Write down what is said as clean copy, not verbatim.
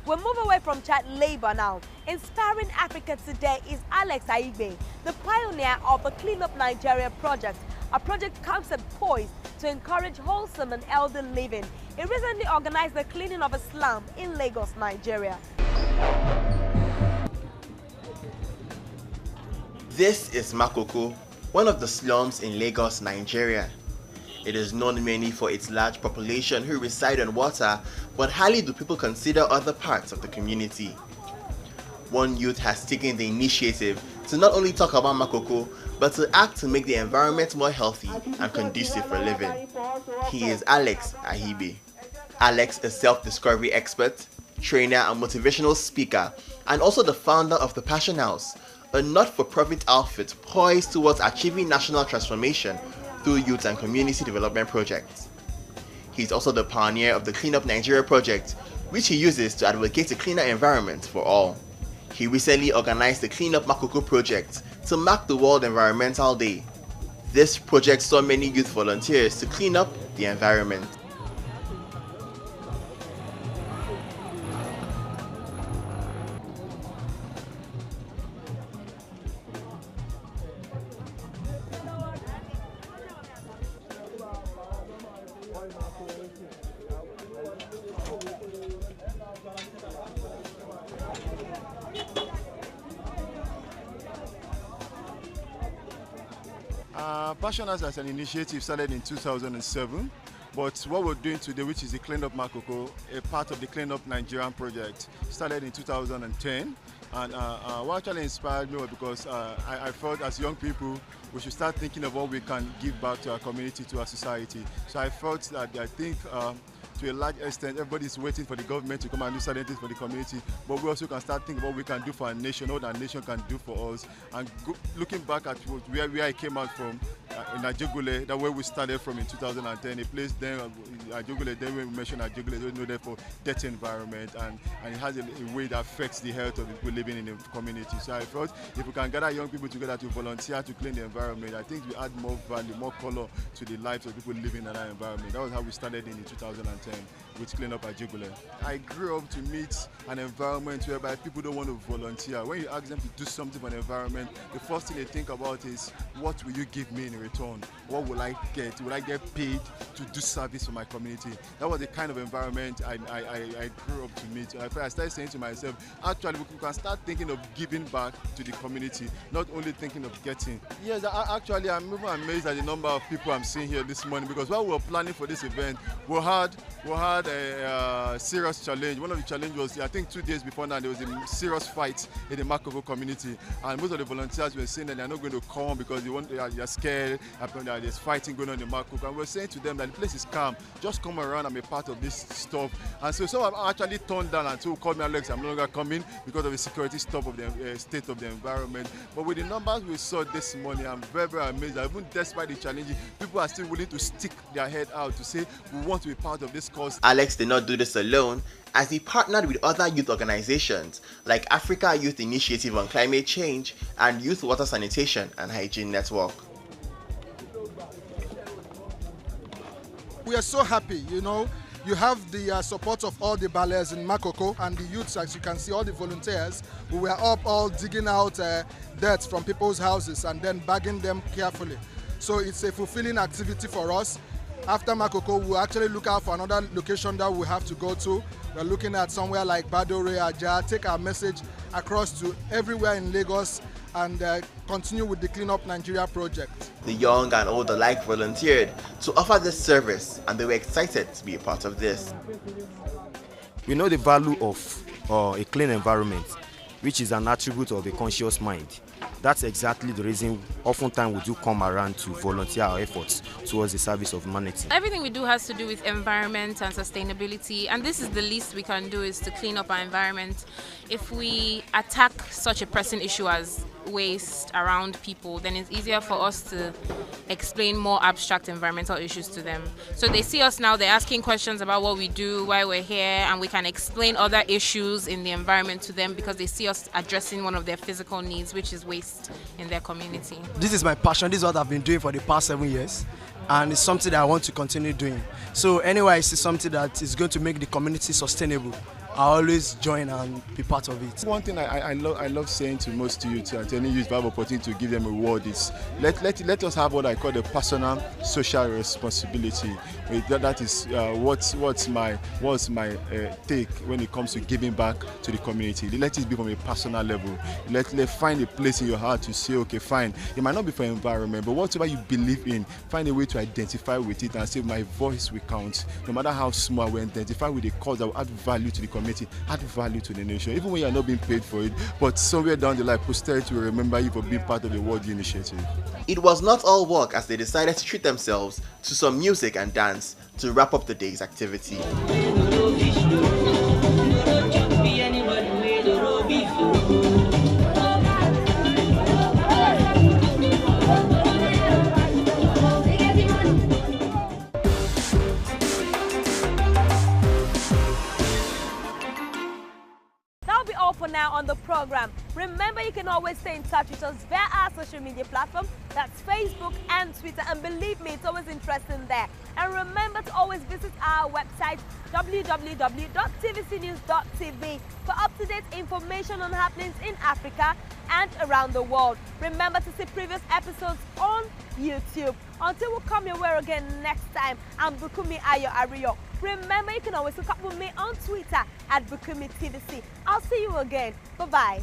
We'll move away from child labor now. Inspiring Africa today is Alex Aibe, the pioneer of the Clean Up Nigeria project, a project concept poised to encourage wholesome and healthy living. He recently organized the cleaning of a slum in Lagos, Nigeria. This is Makoko, one of the slums in Lagos, Nigeria. It is known mainly for its large population who reside on water, but hardly do people consider other parts of the community. One youth has taken the initiative to not only talk about Makoko, but to act to make the environment more healthy and conducive for living. He is Alex Aibe. Alex is a self-discovery expert, trainer and motivational speaker, and also the founder of the Passion House, a not-for-profit outfit poised towards achieving national transformation through youth and community development projects. He's also the pioneer of the Clean Up Nigeria project, which he uses to advocate a cleaner environment for all. He recently organized the Clean Up Makoko Project to mark the World Environmental Day. This project saw many youth volunteers to clean up the environment. Passion House as an initiative started in 2007, but what we're doing today, which is the Clean Up Makoko, a part of the Clean Up Nigerian project, started in 2010. And what actually inspired me was because I felt as young people, we should start thinking of what we can give back to our community, to our society. So I felt that to a large extent, everybody's waiting for the government to come and do certain things for the community, but we also can start thinking what we can do for our nation, what our nation can do for us. And looking back at where I came out from, in Ajegule, that's where we started from in 2010, a place then, Ajegule, then when we mentioned Ajegule, we know that for dirty environment, and it has a way that affects the health of the people living in the community. So I felt if we can gather young people together to volunteer to clean the environment, I think we add more value, more color to the lives of people living in that environment. That was how we started in 2010 with Clean Up Ajegule. I grew up to meet an environment whereby people don't want to volunteer. When you ask them to do something for the environment, the first thing they think about is, what will you give me in return? What will I get? Will I get paid to do service for my community? That was the kind of environment I grew up to meet. I started saying to myself, actually, we can start thinking of giving back to the community, not only thinking of getting. Yes, actually, I'm even amazed at the number of people I'm seeing here this morning, because while we were planning for this event, we had a serious challenge. One of the challenges was, I think 2 days before now, there was a serious fight in the Makoko community, and most of the volunteers were saying that they're not going to come because they're scared, there's fighting going on in Makoko. And we're saying to them that the place is calm, just come around and be part of this stuff. And so some have actually turned down and told me, Alex, I'm no longer coming because of the security stuff of the state of the environment. But with the numbers we saw this morning, I'm very, very amazed that even despite the challenges, people are still willing to stick their head out to say, we want to be part of this cause. Alex did not do this alone, as he partnered with other youth organizations like Africa Youth Initiative on Climate Change and Youth Water Sanitation and Hygiene Network. We are so happy, you have the support of all the ballers in Makoko and the youths, as you can see, all the volunteers who were up all digging out dirt from people's houses and then bagging them carefully. So it's a fulfilling activity for us. After Makoko, we'll actually look out for another location that we have to go to. We're looking at somewhere like Badore, Aja, take our message across to everywhere in Lagos and continue with the Clean Up Nigeria project. The young and old alike volunteered to offer this service, and they were excited to be a part of this. We know the value of a clean environment, which is an attribute of a conscious mind. That's exactly the reason oftentimes we do come around to volunteer our efforts towards the service of humanity. Everything we do has to do with environment and sustainability, and this is the least we can do, is to clean up our environment. If we attack such a pressing issue as waste around people, then it's easier for us to explain more abstract environmental issues to them. So they see us now, they're asking questions about what we do, why we're here, and we can explain other issues in the environment to them because they see us addressing one of their physical needs, which is waste in their community. This is my passion. This is what I've been doing for the past 7 years, and it's something that I want to continue doing. So anyway, I see something that is going to make the community sustainable I always join and be part of it. One thing I love saying to most youth and any youth who have opportunity to give them a reward is let us have what I call the personal social responsibility. That is what's my take when it comes to giving back to the community. Let it be from a personal level. Let find a place in your heart to say, okay, fine. It might not be for environment, but whatever you believe in, find a way to identify with it and say, my voice will count. No matter how small, we identify with a cause that will add value to the community, add value to the nation, even when you are not being paid for it. But somewhere down the line, posterity will remember you for being part of the World Initiative. It was not all work as they decided to treat themselves to some music and dance to wrap up the day's activity. All for now on the program. Remember, you can always stay in touch with us via our social media platform, that's Facebook and Twitter, and believe me, it's always interesting there. And remember to always visit our website www.tvcnews.tv for up-to-date information on happenings in Africa and around the world. Remember to see previous episodes on YouTube. Until we come your way again next time, I'm Bukumi Ayo Ariyo. Remember, you can always look up with me on Twitter at Bukumi TVC. I'll see you again. Bye-bye.